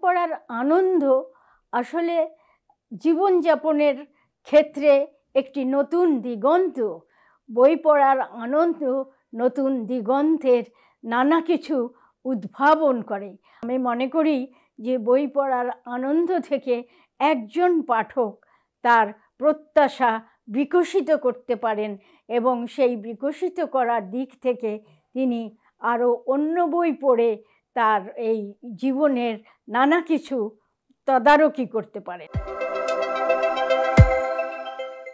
পড়ার আনন্দ আসলে জীবনযাপনের ক্ষেত্রে একটি নতুন দিগন্ত। বই পড়ার আনন্দ নতুন দিগন্তের নানা কিছু উদ্ভাবন করে। আমি মনে করি যে বই পড়ার আনন্দ থেকে একজন পাঠক তার প্রত্যাশা বিকশিত করতে পারেন এবং সেই বিকশিত করার দিক থেকে তিনি আরও অন্য বই পড়ে তার এই জীবনের নানা কিছু তদারকি করতে পারেন।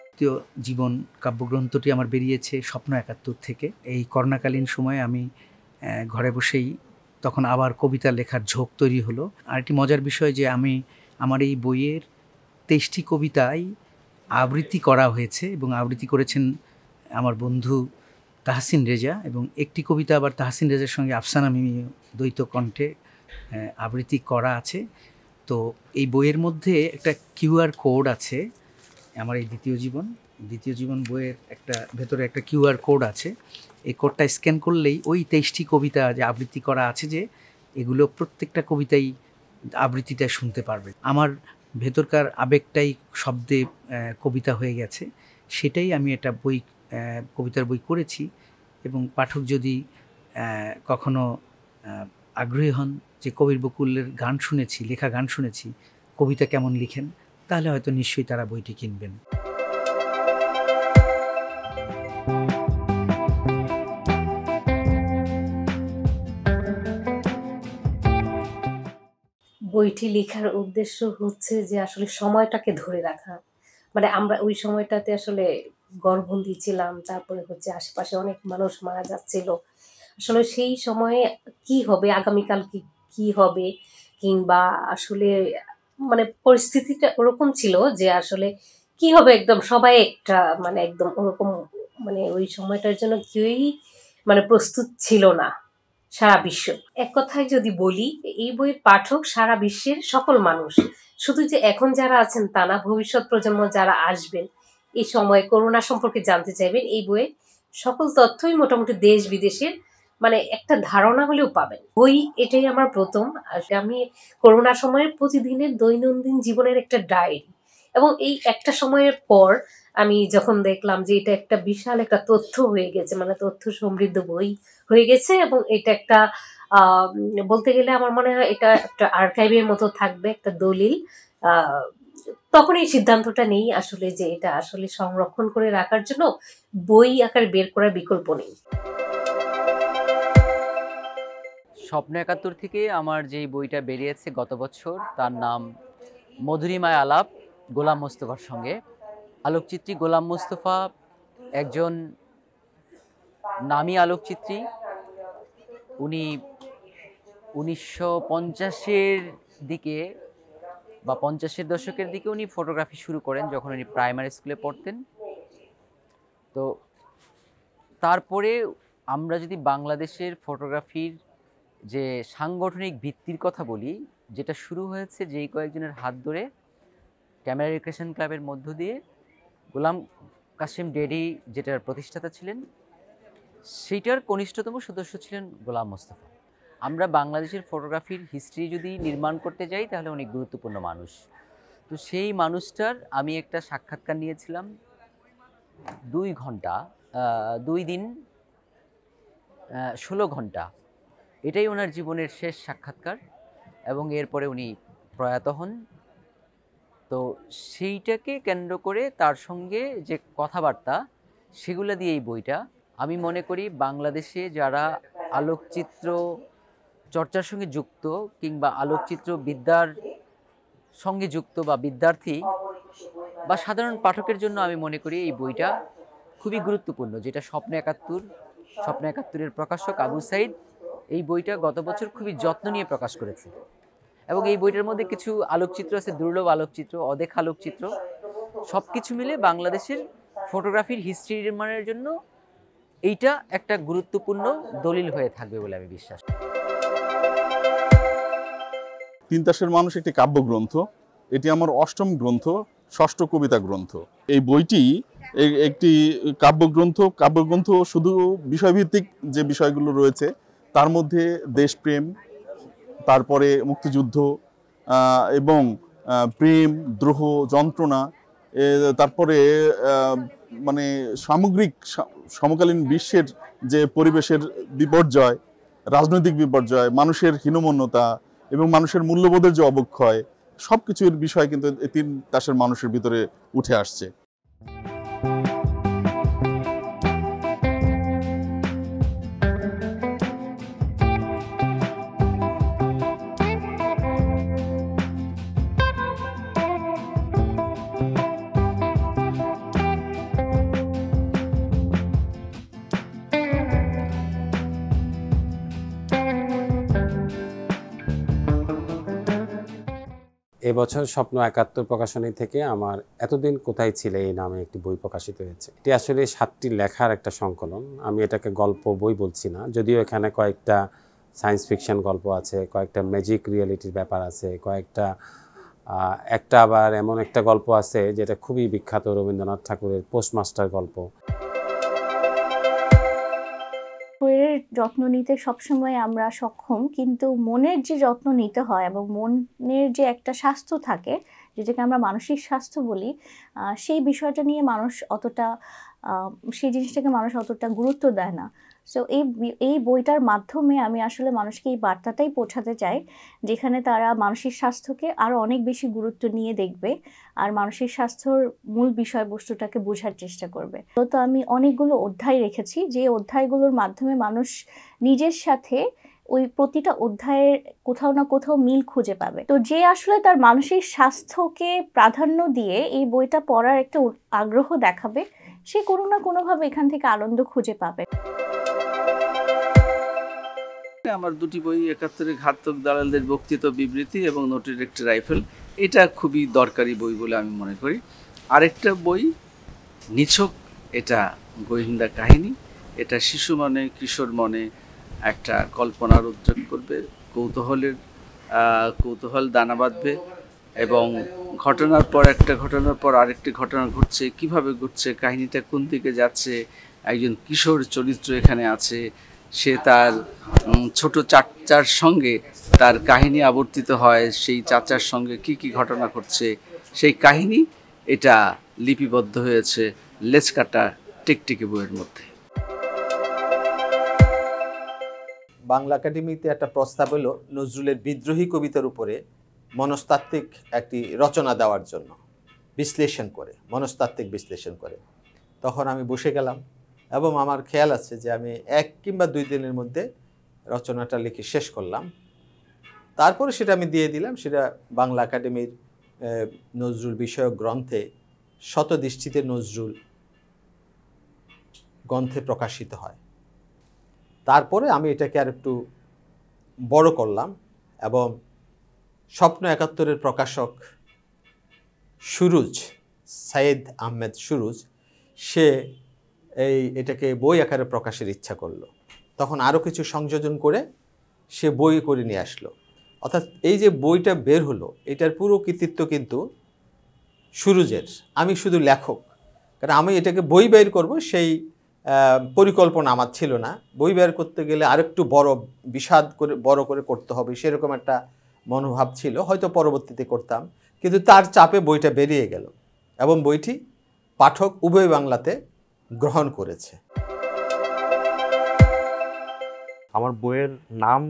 দ্বিতীয় জীবন কাব্যগ্রন্থটি আমার বেরিয়েছে স্বপ্ন ৭১ থেকে। এই করোনাকালীন সময়ে আমি ঘরে বসেই তখন আবার কবিতা লেখার ঝোঁক তৈরি হলো। আর একটি মজার বিষয় যে আমার এই বইয়ের ২৩টি কবিতাই আবৃত্তি করা হয়েছে এবং আবৃত্তি করেছেন আমার বন্ধু তাহসিন রেজা, এবং একটি কবিতা আবার তাহসিন রেজার সঙ্গে আফসানা মিমি দ্বৈত কণ্ঠে আবৃত্তি করা আছে। তো এই বইয়ের মধ্যে একটা কিউআর কোড আছে। আমার এই দ্বিতীয় জীবন বইয়ের ভেতরে একটা কিউআর কোড আছে। এই কোডটা স্ক্যান করলেই ওই ২৩টি কবিতা যে আবৃত্তি করা আছে, যে এগুলো প্রত্যেকটা কবিতাই আবৃত্তিটা শুনতে পারবে। আমার ভেতরকার আবেগটাই শব্দে কবিতা হয়ে গেছে, সেটাই আমি একটা কবিতার বই করেছি। এবং পাঠক যদি কখনো আগ্রহী হন যে কবির বকুলের গান শুনেছি, লেখা গান শুনেছি, কবিতা কেমন লিখেন, তাহলে হয়তো নিশ্চয়ই তারা বইটি কিনবেন। বইটি লেখার উদ্দেশ্য হচ্ছে যে আসলে সময়টাকে ধরে রাখা। মানে আমরা ওই সময়টাতে আসলে ঘরবন্দি ছিলাম, তারপরে হচ্ছে আশেপাশে অনেক মানুষ মারা যাচ্ছিল। আসলে সেই সময়ে কি হবে, আগামীকাল কি হবে, কিংবা আসলে মানে পরিস্থিতিটা ওরকম ছিল যে আসলে কি হবে, একদম সবাই একটা মানে একদম ওরকম, মানে ওই সময়টার জন্য কেউই মানে প্রস্তুত ছিল না সারা বিশ্ব। এক কথায় যদি বলি, এই বইয়ের পাঠক সারা বিশ্বের সকল মানুষ, শুধু যে এখন যারা আছেন তা না, ভবিষ্যৎ প্রজন্ম যারা আসবেন, এই সময় করোনা সম্পর্কে জানতে চাইবেন, এই বইয়ে সকল তথ্যই মোটামুটি দেশ বিদেশের মানে একটা ধারণা হলেও পাবেন। বই এটাই আমার প্রথম। আমি করোনা সময়ের প্রতিদিনের দৈনন্দিন জীবনের একটা ডায়েরি, এবং এই একটা সময়ের পর আমি যখন দেখলাম যে এটা একটা বিশাল একটা তথ্য হয়ে গেছে, মানে তথ্য সমৃদ্ধ বই হয়ে গেছে, এবং এটা একটা বলতে গেলে আমার মনে হয় এটা একটা আর্কাইভের মতো থাকবে, একটা দলিল। তখন এই সিদ্ধান্তটা নেই আসলে যে এটা আসলে সংরক্ষণ করে রাখার জন্য বই আকারে বের করার বিকল্প নেই। স্বপ্ন ৭১ থেকে আমার যেই বইটা বেরিয়েছে গত বছর, তার নাম মধুরিমায় আলাপ, গোলাম মোস্তফার সঙ্গে। আলোকচিত্রী গোলাম মোস্তফা একজন নামী আলোকচিত্রী। উনি ১৯৫০-এর দিকে বা ৫০-এর দশকের দিকে উনি ফটোগ্রাফি শুরু করেন, যখন উনি প্রাইমারি স্কুলে পড়তেন। তো তারপরে আমরা যদি বাংলাদেশের ফটোগ্রাফির যে সাংগঠনিক ভিত্তির কথা বলি, যেটা শুরু হয়েছে যেই কয়েকজনের হাত ধরে ক্যামেরা রিক্রিয়েশন ক্লাবের মধ্য দিয়ে, গোলাম কাসেম ডেডি যেটার প্রতিষ্ঠাতা ছিলেন, সেইটার কনিষ্ঠতম সদস্য ছিলেন গোলাম মোস্তফা। আমরা বাংলাদেশের ফটোগ্রাফির হিস্ট্রি যদি নির্মাণ করতে যাই, তাহলে অনেক গুরুত্বপূর্ণ মানুষ। তো সেই মানুষটার আমি একটা সাক্ষাৎকার নিয়েছিলাম ২ ঘন্টা, ২ দিন ১৬ ঘন্টা। এটাই ওনার জীবনের শেষ সাক্ষাৎকার, এবং এরপরে উনি প্রয়াত হন। তো সেইটাকে কেন্দ্র করে তার সঙ্গে যে কথাবার্তা, সেগুলো দিয়ে এই বইটা। আমি মনে করি বাংলাদেশে যারা আলোকচিত্র চর্চার সঙ্গে যুক্ত, কিংবা আলোকচিত্র বিদ্যার সঙ্গে যুক্ত বা বিদ্যার্থী বা সাধারণ পাঠকের জন্য আমি মনে করি এই বইটা খুবই গুরুত্বপূর্ণ। যেটা স্বপ্ন ৭১-এর প্রকাশক আবু সাইদ এই বইটা গত বছর খুবই যত্ন নিয়ে প্রকাশ করেছে, এবং এই বইটার মধ্যে কিছু আলোকচিত্র আছে, দুর্লভ আলোকচিত্র, অদেখা আলোকচিত্র, সব কিছু মিলে বাংলাদেশের ফটোগ্রাফির হিস্ট্রি নির্মাণের জন্য এইটা একটা গুরুত্বপূর্ণ দলিল হয়ে থাকবে বলে আমি বিশ্বাস করি। তিন তাসের মানুষ একটি কাব্যগ্রন্থ। এটি আমার ৮ম গ্রন্থ, ৬ষ্ঠ কবিতা গ্রন্থ। এই বইটি একটি কাব্যগ্রন্থ শুধু বিষয়ভিত্তিক যে বিষয়গুলো রয়েছে তার মধ্যে দেশপ্রেম, তারপরে মুক্তিযুদ্ধ, এবং প্রেম, দ্রোহ, যন্ত্রণা, তারপরে মানে সামগ্রিক সমকালীন বিশ্বের যে পরিবেশের বিপর্যয়, রাজনৈতিক বিপর্যয়, মানুষের হীনমন্যতা এবং মানুষের মূল্যবোধের যে অবক্ষয়, সব কিছুর বিষয় কিন্তু এই 3 তাসের মানুষের ভিতরে উঠে আসছে। এবছর স্বপ্ন ৭১ প্রকাশনী থেকে আমার এতদিন কোথায় ছিলে এই নামে একটি বই প্রকাশিত হয়েছে। এটি আসলে ৭টি লেখার একটা সংকলন। আমি এটাকে গল্প বই বলছি না, যদিও এখানে কয়েকটা সায়েন্স ফিকশন গল্প আছে, কয়েকটা ম্যাজিক রিয়েলিটির ব্যাপার আছে, একটা আবার এমন একটা গল্প আছে যেটা খুবই বিখ্যাত, রবীন্দ্রনাথ ঠাকুরের পোস্টমাস্টার গল্প। শরীরের যত্ন নিতে সবসময় আমরা সক্ষম, কিন্তু মনের যে যত্ন নিতে হয় এবং মনের যে একটা স্বাস্থ্য থাকে, যেটাকে আমরা মানসিক স্বাস্থ্য বলি, সেই বিষয়টা নিয়ে সেই জিনিসটাকে মানুষ অতটা গুরুত্ব দেয় না। সো এই বইটার মাধ্যমে আমি আসলে মানুষকে এই বার্তাটাই পৌঁছাতে চাই, যেখানে তারা মানসিক স্বাস্থ্যকে আরও অনেক বেশি গুরুত্ব নিয়ে দেখবে আর মানসিক স্বাস্থ্যর মূল বিষয়বস্তুটাকে বোঝার চেষ্টা করবে। তো আমি অনেকগুলো অধ্যায় রেখেছি, যে অধ্যায়গুলোর মাধ্যমে মানুষ নিজের সাথে ওই প্রতিটা অধ্যায়ের কোথাও না কোথাও মিল খুঁজে পাবে। তো যে আসলে তার মানসিক স্বাস্থ্যকে প্রাধান্য দিয়ে এই বইটা পড়ার একটা আগ্রহ দেখাবে, সে কোনো না কোনোভাবে এখান থেকে আনন্দ খুঁজে পাবে। আমার 2টি বই, ৭১-এর ঘাতক দালালদের বক্তৃতা বিবৃতি এবং নোটের একটি রাইফেল, এটা খুবই দরকারি বই বলে আমি মনে করি। আরেকটা বই নিছক, এটা গোয়েন্দা কাহিনী, এটা শিশু মনে, কিশোর মনে একটা কল্পনার উদ্যোগ করবে, কৌতূহল দানা বাঁধবে এবং ঘটনার পর আরেকটি ঘটনা ঘটছে, কিভাবে ঘটছে, কাহিনীটা কোন দিকে যাচ্ছে, একজন কিশোর চরিত্র এখানে আছে, সে তার ছোট চাচার সঙ্গে তার কাহিনী আবর্তিত হয়, সেই চাচার সঙ্গে কি কি ঘটনা ঘটছে সেই কাহিনী এটা লিপিবদ্ধ হয়েছে লেজকাটা টিকটিকি বইয়ের মধ্যে। বাংলা একাডেমিতে একটা প্রস্তাব হলো নজরুলের বিদ্রোহী কবিতার উপরে মনস্তাত্ত্বিক একটি রচনা দেওয়ার জন্য, মনস্তাত্ত্বিক বিশ্লেষণ করে। তখন আমি বসে গেলাম এবং আমার খেয়াল আছে যে আমি 1 কিংবা 2 দিনের মধ্যে রচনাটা লিখে শেষ করলাম। তারপরে সেটা আমি দিয়ে দিলাম, সেটা বাংলা একাডেমির নজরুল বিষয়ক গ্রন্থে শতদৃষ্টিতে নজরুল গ্রন্থে প্রকাশিত হয়। তারপরে আমি এটাকে আর একটু বড় করলাম এবং স্বপ্ন ৭১-এর প্রকাশক সুরুজ, সাইদ আহমেদ সুরুজ, সে এটাকে বই আকারে প্রকাশের ইচ্ছা করলো। তখন আরও কিছু সংযোজন করে সে বই করে নিয়ে আসলো। অর্থাৎ এই যে বইটা বের হলো, এটার পুরো কৃতিত্ব কিন্তু সুরুজের। আমি শুধু লেখক, কারণ আমি এটাকে বই বের করব সেই পরিকল্পনা আমার ছিল না। বই বের করতে গেলে আরেকটু বড় করে করতে হবে, সেরকম একটা মনোভাব ছিল, হয়তো পরবর্তীতে করতাম, কিন্তু তার চাপে বইটা বেরিয়ে গেল এবং বইটি পাঠক উভয় বাংলাতে গ্রহণ করেছে। আমার বইয়ের নাম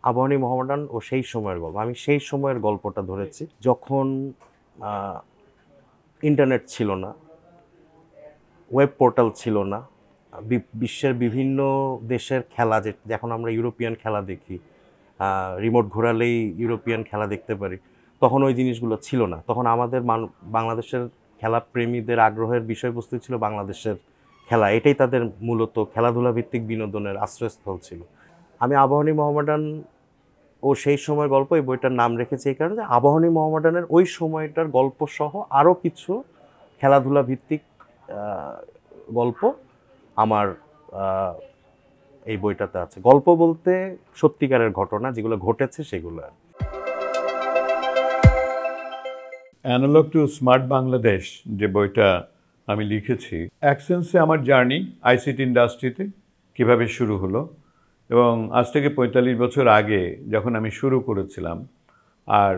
আবাহনী মোহামেডান ও সেই সময়ের গল্প। আমি সেই সময়ের গল্পটা ধরেছি যখন ইন্টারনেট ছিল না, ওয়েব পোর্টাল ছিল না, বিশ্বের বিভিন্ন দেশের খেলা, এখন আমরা ইউরোপিয়ান খেলা দেখি, রিমোট ঘোরালেই ইউরোপিয়ান খেলা দেখতে পারি, তখন ওই জিনিসগুলো ছিল না। তখন আমাদের বাংলাদেশের খেলাপ্রেমীদের আগ্রহের বিষয়বস্তু ছিল বাংলাদেশের খেলা, এটাই তাদের মূলত খেলাধুলা ভিত্তিক বিনোদনের আশ্রয়স্থল ছিল। আমি আবাহনী মোহামেডান ও সেই সময়ের গল্প এই বইটার নাম রেখেছি এই কারণে, আবাহনী মোহামেডানের ওই সময়টার গল্প সহ আরও কিছু খেলাধুলা ভিত্তিক গল্প আমার এই বইটাতে আছে। গল্প বলতে সত্যিকারের ঘটনা যেগুলো ঘটেছে সেগুলো। অ্যানালগ টু স্মার্ট বাংলাদেশ যে বইটা আমি লিখেছি, এক সেন্সে আমার জার্নি আইসিটি ইন্ডাস্ট্রিতে কিভাবে শুরু হলো এবং আজ থেকে ৪৫ বছর আগে যখন আমি শুরু করেছিলাম আর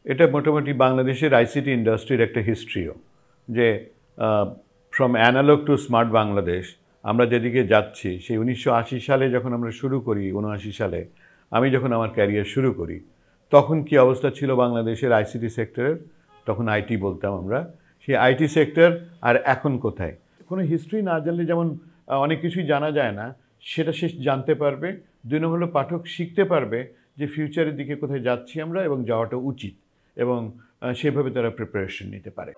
এটা মোটামুটি বাংলাদেশের আইসিটি ইন্ডাস্ট্রির একটা হিস্ট্রিও, যে from analog to smart Bangladesh আমরা যেদিকে যাচ্ছি, সেই 1980 সালে যখন আমরা শুরু করি, 79 সালে আমি যখন আমার ক্যারিয়ার শুরু করি, তখন কি অবস্থা ছিল বাংলাদেশের আইসিটি সেক্টরের? তখন আইটি বলতাম আমরা। সেই আইটি সেক্টর আর এখন কোথায়? কোনো হিস্ট্রি না জানলে যেমন অনেক কিছুই জানা যায় না, সেটা সে জানতে পারবে। 2 নম্বর হলো পাঠক শিখতে পারবে যে ফিউচারের দিকে কোথায় যাচ্ছি আমরা এবং যাওয়াটা উচিত, এবং সেভাবে তারা প্রিপারেশন নিতে পারে।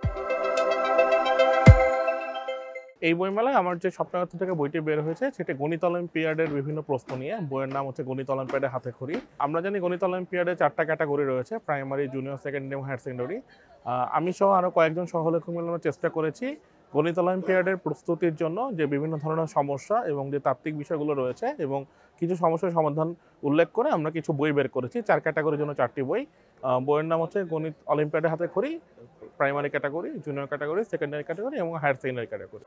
এই বইমেলায় আমার যে স্বপ্নাগার থেকে বইটি বের হয়েছে সেটা গণিত অলিম্পিয়াডের বিভিন্ন প্রশ্ন নিয়ে। বইয়ের নাম হচ্ছে গণিত অলিম্পিয়াডের হাতে খড়ি। আমরা জানি গণিত অলিম্পিয়াডে 4টা ক্যাটাগরি রয়েছে, প্রাইমারি, জুনিয়র, সেকেন্ডারি এবং হায়ার সেকেন্ডারি। আমি সহ আরও কয়েকজন সহলেখক মিলানোর চেষ্টা করেছি গণিত অলিম্পিয়াডের প্রস্তুতির জন্য যে বিভিন্ন ধরনের সমস্যা এবং যে তাত্ত্বিক বিষয়গুলো রয়েছে এবং কিছু সমস্যার সমাধান উল্লেখ করে আমরা কিছু বই বের করেছি। 4 ক্যাটাগরির জন্য 4টি বই। বইয়ের নাম হচ্ছে গণিত অলিম্পিয়াডের হাতে খড়ি, primary category, junior category, secondary category এবং হায়ার সেকেন্ডারি ক্যাটাগরি।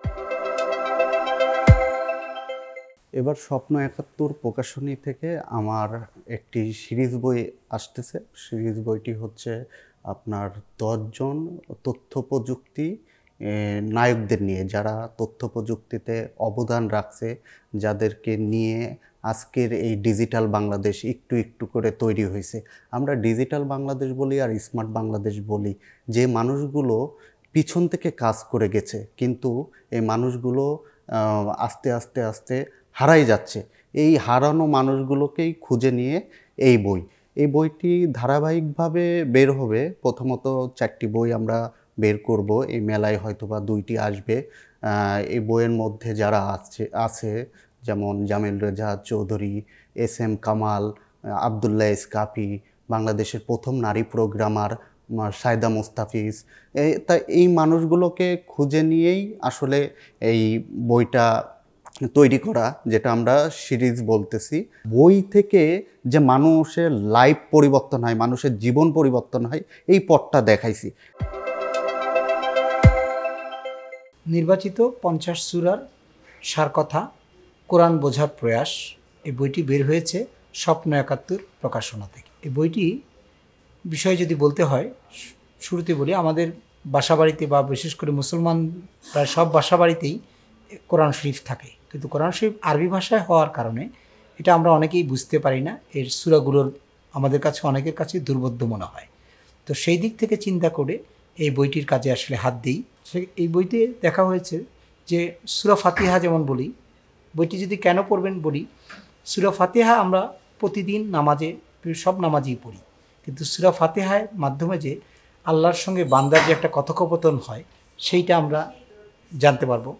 এবার স্বপ্ন 71 প্রকাশনী থেকে আমার একটি সিরিজ বই আসতেছে। সিরিজ বইটি হচ্ছে আপনার 10 জন তথ্য প্রযুক্তি নায়কদের নিয়ে, যারা তথ্য প্রযুক্তিতে অবদান রাখছে, যাদেরকে নিয়ে আজকের এই ডিজিটাল বাংলাদেশ একটু একটু করে তৈরি হয়েছে। আমরা ডিজিটাল বাংলাদেশ বলি আর স্মার্ট বাংলাদেশ বলি, যে মানুষগুলো পিছন থেকে কাজ করে গেছে, কিন্তু এই মানুষগুলো আস্তে আস্তে আস্তে হারাই যাচ্ছে। এই হারানো মানুষগুলোকেই খুঁজে নিয়ে এই বই। এই বইটি ধারাবাহিকভাবে বের হবে। প্রথমত 4টি বই আমরা বের করব, এই মেলায় হয়তোবা 2টি আসবে। এই বইয়ের মধ্যে যারা আছে যেমন জামিল রেজা চৌধুরী, SM কামাল, আবদুল্লাহ ইসকাফি, বাংলাদেশের প্রথম নারী প্রোগ্রামার সায়দা মুস্তাফিজ, তাই এই মানুষগুলোকে খুঁজে নিয়েই আসলে এই বইটা তৈরি করা, যেটা আমরা সিরিজ বলতেছি। বই থেকে যে মানুষের লাইফ পরিবর্তন হয়, মানুষের জীবন পরিবর্তন হয়, এই পথটা দেখাইছি। নির্বাচিত 50 সূরার সারকথা, কোরআন বোঝার প্রয়াস, এই বইটি বের হয়েছে স্বপ্ন 71 প্রকাশনা থেকে। এই বইটি বিষয়ে যদি বলতে হয়, শুরুতে বলি, আমাদের বাসাবাড়িতে বা বিশেষ করে মুসলমান প্রায় সব বাসাবাড়িতেই কোরআন শরীফ থাকে, কিন্তু কোরআন শরীফ আরবি ভাষায় হওয়ার কারণে এটা আমরা অনেকেই বুঝতে পারি না। এর সূরাগুলোর আমাদের কাছে অনেকের কাছে দুর্বোধ্য মনে হয়। তো সেই দিক থেকে চিন্তা করে এই বইটির কাজে আসলে হাত দিই। এই বইতে দেখা হয়েছে যে সূরা ফাতিহা যেমন বলি, বইটি যদি কেন পড়বেন বলি, সূরা ফাতিহা আমরা প্রতিদিন নামাজে সব নামাজেই পড়ি, কিন্তু সূরা ফাতিহার মাধ্যমে যে আল্লাহর সঙ্গে বান্দার যে একটা কথোপকথন হয়, সেইটা আমরা জানতে পারবো।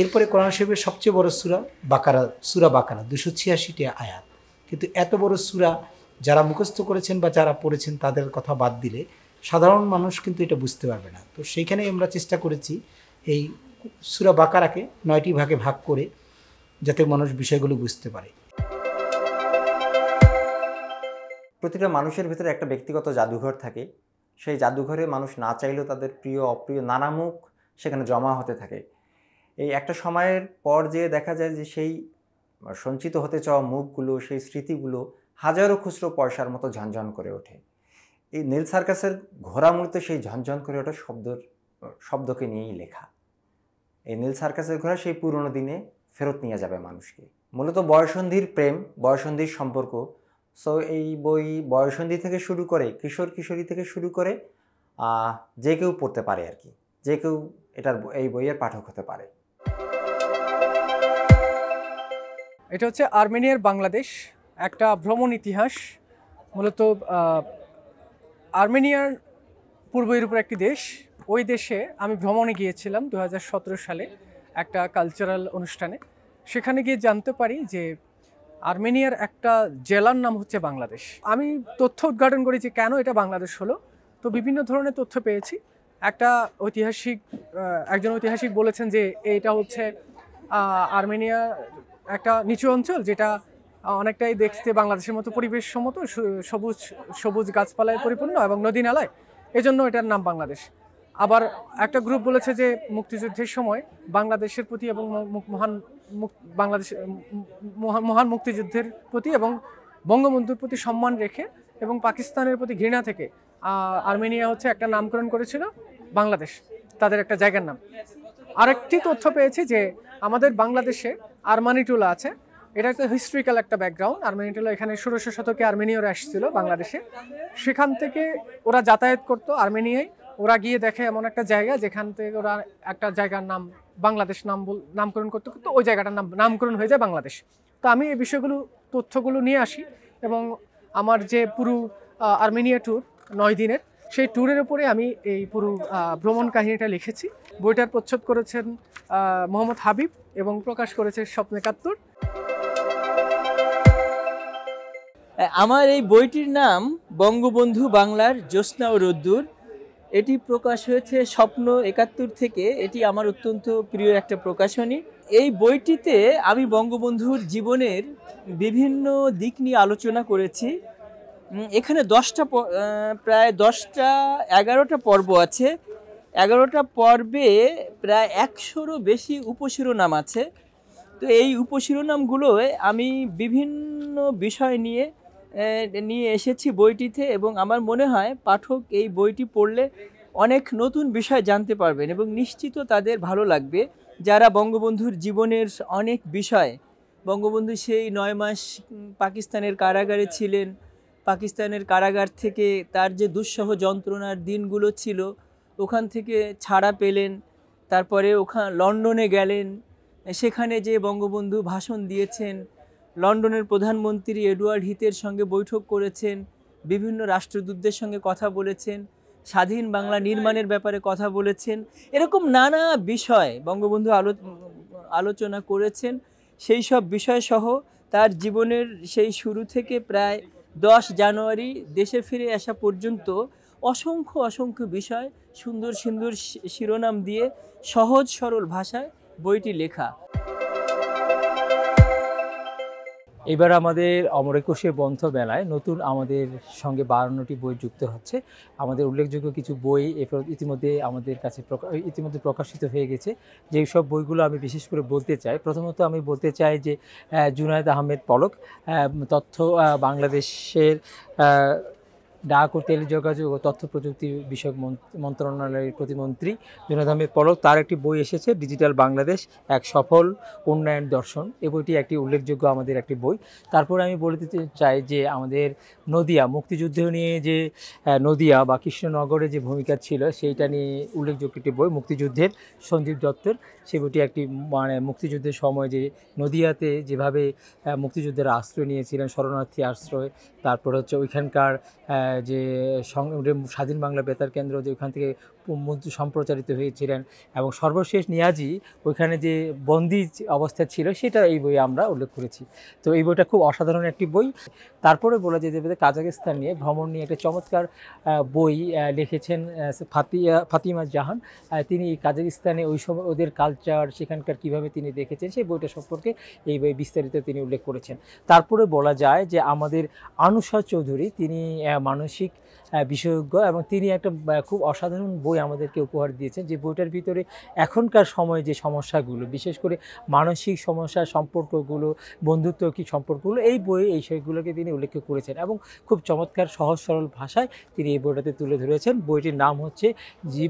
এরপরে কোরআন শরীফের সবচেয়ে বড় সূরা বাকারা, সূরা বাকারা 286টি আয়াত, কিন্তু এত বড় সূরা যারা মুখস্থ করেছেন বা যারা পড়েছেন তাদের কথা বাদ দিলে সাধারণ মানুষ কিন্তু এটা বুঝতে পারবে না। তো সেইখানে আমরা চেষ্টা করেছি এই সূরা বাকারাকে 9টি ভাগে ভাগ করে, যাতে মানুষ বিষয়গুলো বুঝতে পারে। প্রতিটা মানুষের ভিতরে একটা ব্যক্তিগত জাদুঘর থাকে। সেই জাদুঘরে মানুষ না চাইলেও তাদের প্রিয় অপ্রিয় নানা মুখ সেখানে জমা হতে থাকে। এই একটা সময়ের পর যে দেখা যায় যে সেই সঞ্চিত হতে চাওয়া মুখগুলো, সেই স্মৃতিগুলো হাজারো খুচরো পয়সার মতো ঝনঝন করে ওঠে। এই নীল সার্কাসের ঘোড়া মূলত সেই ঝনঝন করে ওঠা শব্দকে নিয়েই লেখা। এই নীল সার্কাসের ঘোড়া সেই পুরনো দিনে ফেরত নিয়ে যাবে মানুষকে। মূলত বয়ঃসন্ধির প্রেম, বয়ঃসন্ধির সম্পর্ক। সো এই বই বয়ঃসন্ধি থেকে শুরু করে কিশোর কিশোরী থেকে শুরু করে যে কেউ পড়তে পারে আর কি, যে কেউ এই বইয়ের পাঠক হতে পারে। এটা হচ্ছে আর্মেনিয়ার বাংলাদেশ, একটা ভ্রমণ ইতিহাস। মূলত আর্মেনিয়ার পূর্ব ইউরোপের একটি দেশ। ওই দেশে আমি ভ্রমণে গিয়েছিলাম 2017 সালে একটা কালচারাল অনুষ্ঠানে। সেখানে গিয়ে জানতে পারি যে আর্মেনিয়ার একটা জেলার নাম হচ্ছে বাংলাদেশ। আমি তথ্য উদ্ঘাটন করি যে কেন এটা বাংলাদেশ হলো। তো বিভিন্ন ধরনের তথ্য পেয়েছি। একজন ঐতিহাসিক বলেছেন যে এটা হচ্ছে আর্মেনিয়া একটা নিচু অঞ্চল, যেটা অনেকটাই দেখতে বাংলাদেশের মতো পরিবেশ সম্মত, সবুজ গাছপালায় পরিপূর্ণ এবং নদী নালায়, এজন্য এটার নাম বাংলাদেশ। আবার একটা গ্রুপ বলেছে যে মুক্তিযুদ্ধের সময় বাংলাদেশের প্রতি এবং মহান মুক্তিযুদ্ধের প্রতি এবং বঙ্গবন্ধুর প্রতি সম্মান রেখে এবং পাকিস্তানের প্রতি ঘৃণা থেকে আর্মেনিয়া হচ্ছে একটা নামকরণ করেছিল বাংলাদেশ, তাদের একটা জায়গার নাম। আরেকটি তথ্য পেয়েছি যে আমাদের বাংলাদেশে আরমানিটোলা আছে, এটা একটা হিস্ট্রিক্যাল একটা ব্যাকগ্রাউন্ড। আর্মেনিটোলা এখানে 1600 শতকে আর্মেনীয়রা আসছিল বাংলাদেশে, সেখান থেকে ওরা যাতায়াত করতো আর্মেনিয়ায়। ওরা গিয়ে দেখে এমন একটা জায়গা যেখান থেকে ওরা একটা জায়গার নাম বাংলাদেশ নামকরণ করতে করতে ওই জায়গাটার নামকরণ হয়ে যায় বাংলাদেশ। তো আমি এই তথ্যগুলো নিয়ে আসি এবং আমার যে পুরো আর্মেনিয়া ট্যুর 9 দিনের, সেই ট্যুরের উপরে আমি এই পুরো ভ্রমণ কাহিনীটা লিখেছি। বইটার প্রচ্ছদ করেছেন মোহাম্মদ হাবিব এবং প্রকাশ করেছে স্বপ্ন 71। আমার এই বইটির নাম বঙ্গবন্ধু বাংলার জ্যোৎস্না ও রোদ্দুর। এটি প্রকাশ হয়েছে স্বপ্ন 71 থেকে। এটি আমার অত্যন্ত প্রিয় একটা প্রকাশনী। এই বইটিতে আমি বঙ্গবন্ধুর জীবনের বিভিন্ন দিক নিয়ে আলোচনা করেছি। এখানে প্রায় 11টা পর্ব আছে। 11টা পর্বে প্রায় 100রও বেশি উপশিরোনাম আছে। তো এই উপশিরোনামগুলোয় আমি বিভিন্ন বিষয় নিয়ে এসেছি বইটিতে, এবং আমার মনে হয় পাঠক এই বইটি পড়লে অনেক নতুন বিষয় জানতে পারবেন এবং নিশ্চিত তাদের ভালো লাগবে। যারা বঙ্গবন্ধুর জীবনের অনেক বিষয়, বঙ্গবন্ধু সেই 9 মাস পাকিস্তানের কারাগারে ছিলেন, পাকিস্তানের কারাগার থেকে তার যে দুঃসহ যন্ত্রণার দিনগুলো ছিল, ওখান থেকে ছাড়া পেলেন, তারপরে লন্ডনে গেলেন, সেখানে যে বঙ্গবন্ধু ভাষণ দিয়েছেন, লন্ডনের প্রধানমন্ত্রী এডওয়ার্ড হিথের সঙ্গে বৈঠক করেছেন, বিভিন্ন রাষ্ট্রদূতদের সঙ্গে কথা বলেছেন, স্বাধীন বাংলা নির্মাণের ব্যাপারে কথা বলেছেন, এরকম নানা বিষয় বঙ্গবন্ধু আলোচনা করেছেন। সেই সব বিষয়সহ তার জীবনের সেই শুরু থেকে প্রায় 10 জানুয়ারি দেশে ফিরে আসা পর্যন্ত অসংখ্য বিষয় সুন্দর সুন্দর শিরোনাম দিয়ে সহজ সরল ভাষায় বইটি লেখা। এবার আমাদের অমর একুশে গ্রন্থ মেলায় নতুন আমাদের সঙ্গে 52টি বই যুক্ত হচ্ছে। আমাদের উল্লেখযোগ্য কিছু বই ইতিমধ্যে আমাদের কাছে প্রকাশিত হয়ে গেছে। যেই সব বইগুলো আমি বিশেষ করে বলতে চাই, প্রথমত আমি বলতে চাই যে জুনায়েদ আহমেদ পলক, তথ্য বাংলাদেশের ডাক ও টেলিযোগাযোগ ও তথ্য প্রযুক্তি বিষয়ক মন্ত্রণালয়ের প্রতিমন্ত্রী জুনায়েদ আহমেদ পলক, তার একটি বই এসেছে ডিজিটাল বাংলাদেশ এক সফল উন্নয়ন দর্শন। এই বইটি একটি উল্লেখযোগ্য আমাদের একটি বই। তারপরে আমি বলতে চাই যে আমাদের নদিয়া মুক্তিযুদ্ধ নিয়ে যে নদিয়া বা কৃষ্ণনগরে যে ভূমিকা ছিল সেইটা নিয়ে উল্লেখযোগ্য একটি বই মুক্তিযুদ্ধের, সঞ্জীব দত্তের। সেই বইটি একটি মুক্তিযুদ্ধের সময় যে নদিয়াতে যেভাবে মুক্তিযুদ্ধের আশ্রয় নিয়েছিলেন, শরণার্থী আশ্রয়, তারপর হচ্ছে ওইখানকার যে স্বাধীন বাংলা বেতার কেন্দ্র যে ওইখান থেকে সম্প্রচারিত হয়েছিলেন, এবং সর্বশেষ নিয়াজি ওইখানে যে বন্দি অবস্থা ছিল সেটা এই বইয়ে আমরা উল্লেখ করেছি। তো এই বইটা খুব অসাধারণ একটি বই। তারপরে বলা যেতে পারে কাজাকিস্তান নিয়ে ভ্রমণ নিয়ে একটা চমৎকার বই লিখেছেন ফাতিমা জাহান। তিনি কাজাকিস্তানে ওই সময় ওদের কালচার, সেখানকার কিভাবে তিনি দেখেছেন সেই বইটা সম্পর্কে এই বই বিস্তারিত তিনি উল্লেখ করেছেন। তারপরে বলা যায় যে আমাদের আনুষা চৌধুরী, তিনি মানসিক বিশেষজ্ঞ এবং তিনি একটা খুব অসাধারণ বই আমাদেরকে উপহার দিয়েছেন, যে বইটার ভিতরে এখনকার সময়ে যে সমস্যাগুলো, বিশেষ করে মানসিক সমস্যার সম্পর্কগুলো, বন্ধুত্ব কি সম্পর্কগুলো, এই বইয়ে এই বিষয়গুলোকে তিনি উল্লেখ করেছেন এবং খুব চমৎকার সহজ সরল ভাষায় তিনি এই বইটাতে তুলে ধরেছেন। বইটির নাম হচ্ছে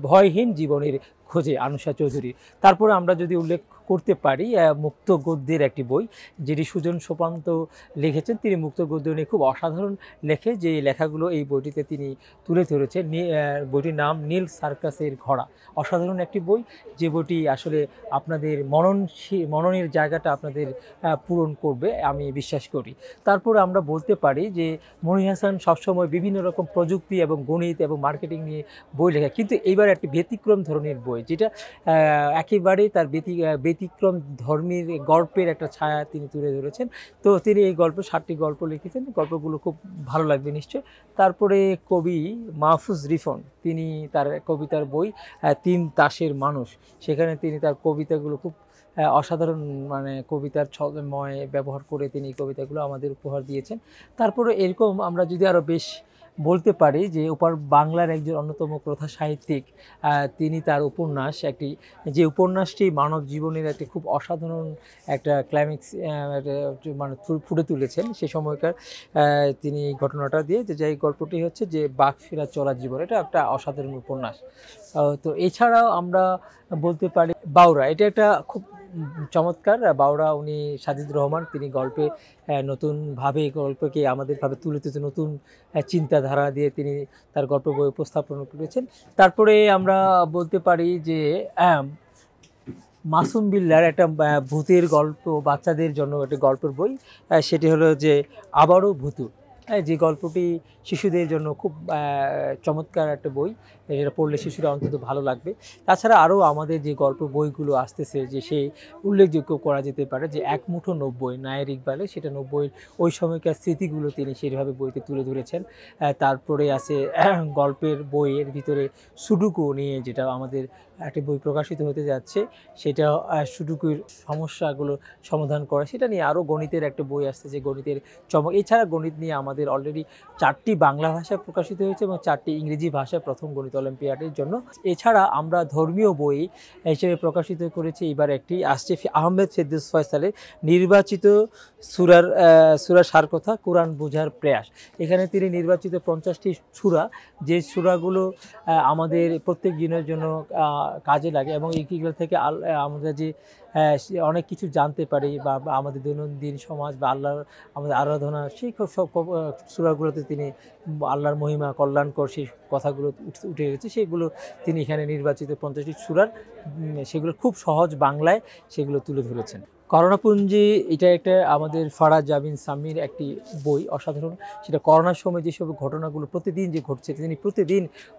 ভয়হীন জীবনের খোঁজে, আনুষা চৌধুরী। তারপরে আমরা যদি উল্লেখ করতে পারি মুক্ত গদ্যের একটি বই, যেটি সুজন সোপান্ত লিখেছেন। তিনি মুক্ত গদ্য নিয়ে খুব অসাধারণ লেখে, যে লেখাগুলো এই বইটিতে তিনি তুলে ধরেছেন। বইটির নাম নীল সার্কাসের ঘোড়া। অসাধারণ একটি বই, যে বইটি আসলে আপনাদের মননের জায়গাটা আপনাদের পূরণ করবে আমি বিশ্বাস করি। তারপরে আমরা বলতে পারি যে মনি হাসান সবসময় বিভিন্ন রকম প্রযুক্তি এবং গণিত এবং মার্কেটিং নিয়ে বই লেখা, কিন্তু এইবার একটি ব্যতিক্রম ধরনের বই, যেটা একেবারে তার ব্যতিক্রম ধর্মের গল্পের একটা ছায়া তিনি তুলে ধরেছেন। তো তিনি এই 7টি গল্প লিখেছেন, গল্পগুলো খুব ভালো লাগবে নিশ্চয়। তারপরে কবি মাহফুজ রিফন, তিনি তার কবিতার বই 3 তাসের মানুষ, সেখানে তিনি তার কবিতাগুলো খুব অসাধারণ কবিতার ছলময় ব্যবহার করে তিনি কবিতাগুলো আমাদের উপহার দিয়েছেন। তারপরে এরকম আমরা যদি আরও বেশ বলতে পারি যে ওপার বাংলার একজন অন্যতম কথা সাহিত্যিক, তিনি তার উপন্যাস যে উপন্যাসটি মানব জীবনের একটি খুব অসাধারণ একটা ক্লাইম্যাক্স মানে ফুটে তুলেছেন সে সময়কার তিনি এই ঘটনাটা দিয়ে, যে গল্পটি হচ্ছে যে বাঘ ফেরা চলা জীবন, এটা একটা অসাধারণ উপন্যাস। তো এছাড়াও আমরা বলতে পারি বাউরা, এটা একটা খুব চমৎকার। বাউরা উনি সাজিদুর রহমান, তিনি গল্পে নতুনভাবে গল্পকে আমাদেরভাবে তুলে তুলতে নতুন চিন্তাধারা দিয়ে তিনি তার গল্প বই উপস্থাপন করেছেন। তারপরে আমরা বলতে পারি যে মাসুম বিল্লার একটা ভূতের গল্প, বাচ্চাদের জন্য একটা গল্পের বই, সেটি হলো যে আবারও ভূতুড়, যে গল্পটি শিশুদের জন্য খুব চমৎকার একটা বই, যেটা পড়লে শিশুরা অন্তত ভালো লাগবে। তাছাড়া আরও আমাদের যে গল্প বইগুলো আসতেছে, যে সেই উল্লেখযোগ্য করা যেতে পারে যে এক মুঠো 90 নায়ের ইকবালে, সেটা 90 ওই সময়কার স্মৃতিগুলো তিনি সেইভাবে বইতে তুলে ধরেছেন। তারপরে আছে গল্পের বইয়ের ভিতরে সুডুকু নিয়ে, যেটা আমাদের একটা বই প্রকাশিত হতে যাচ্ছে, সেটা সুডুকুর সমস্যাগুলো সমাধান করা, সেটা নিয়ে আরও গণিতের একটা বই আসছে, যে গণিতের চমক। এছাড়া গণিত নিয়ে আমাদের অলরেডি 4টি বাংলা ভাষায় প্রকাশিত হয়েছে এবং 4টি ইংরেজি ভাষায় প্রথম গণিত অলিম্পিয়াডের জন্য। এছাড়া আমরা ধর্মীয় বই হিসেবে প্রকাশিত করেছি এবার একটি আসছে আহমেদ ফেরদৌস ফয়সালের নির্বাচিত সূরা সার কথা কোরআন বোঝার প্রয়াস। এখানে তিনি নির্বাচিত 50টি সূরা, যে সূরাগুলো আমাদের প্রত্যেক দিনের জন্য কাজে লাগে এবং এইগুলো থেকে আমরা যে অনেক কিছু জানতে পারি বা আমাদের দৈনন্দিন সমাজ বা আমাদের আরাধনা, সেই সব সূরাগুলোতে তিনি আল্লাহর মহিমা, কল্যাণকর সেই কথাগুলো উঠে গেছে, সেগুলো তিনি এখানে নির্বাচিত 50টি সূরার সেগুলো খুব সহজ বাংলায় সেগুলো তুলে ধরেছেন। করোনাপুঞ্জি, এটা একটা আমাদের ফারাজ জাবিন সামির একটি বই, অসাধারণ। সেটা করোনার সময় যেসব ঘটনাগুলো প্রতিদিন যে ঘটছে, তিনি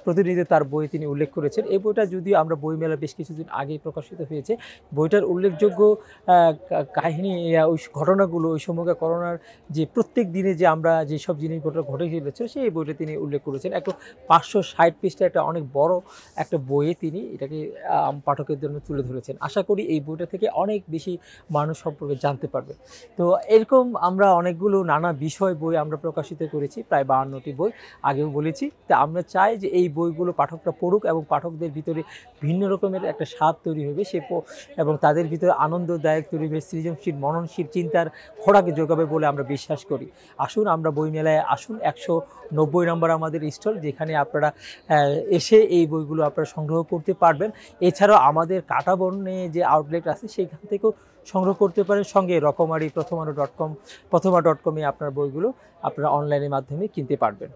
প্রতিনিয়ত তার বই তিনি উল্লেখ করেছেন। এই বইটা যদিও আমরা বইমেলা বেশ কিছুদিন আগেই প্রকাশিত হয়েছে, বইটার উল্লেখযোগ্য কাহিনী, ওই ঘটনাগুলো ওই সময়কার করোনার যে প্রত্যেক দিনে যে আমরা যেসব জিনিস ঘটে গিয়েছে, সেই বইটা তিনি উল্লেখ করেছেন। একটা 560 পৃষ্ঠা একটা অনেক বড় একটা বইয়ে তিনি এটাকে পাঠকের জন্য তুলে ধরেছেন। আশা করি এই বইটা থেকে অনেক বেশি মানুষ সম্পর্কে জানতে পারবে। তো এরকম আমরা অনেকগুলো নানা বিষয় বই আমরা প্রকাশিত করেছি, প্রায় 52টি বই আগেও বলেছি। তা আমরা চাই যে এই বইগুলো পাঠকরা পড়ুক এবং পাঠকদের ভিতরে ভিন্ন রকমের একটা স্বাদ তৈরি হবে এবং তাদের ভিতরে আনন্দদায়ক তৈরি হবে, সৃজনশীল মননশীল চিন্তার খোরাকে যোগাবে বলে আমরা বিশ্বাস করি। আসুন আমরা বইমেলায় আসুন, 190 নম্বর আমাদের স্টল, যেখানে আপনারা এসে এই বইগুলো আপনারা সংগ্রহ করতে পারবেন। এছাড়াও আমাদের কাঁটাবনে যে আউটলেট আছে সেখান থেকেও সংগ্রহ করতে পারেন। সঙ্গে রকমারি প্রথমা.com-এ আপনার বইগুলো আপনারা অনলাইনের মাধ্যমে কিনতে পারবেন।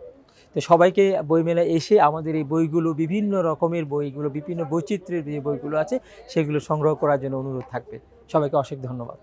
তো সবাইকে বইমেলায় এসে আমাদের এই বইগুলো, বিভিন্ন রকমের বইগুলো, বিভিন্ন বৈচিত্র্যের যে বইগুলো আছে সেগুলো সংগ্রহ করার জন্য অনুরোধ থাকবে। সবাইকে অশেষ ধন্যবাদ।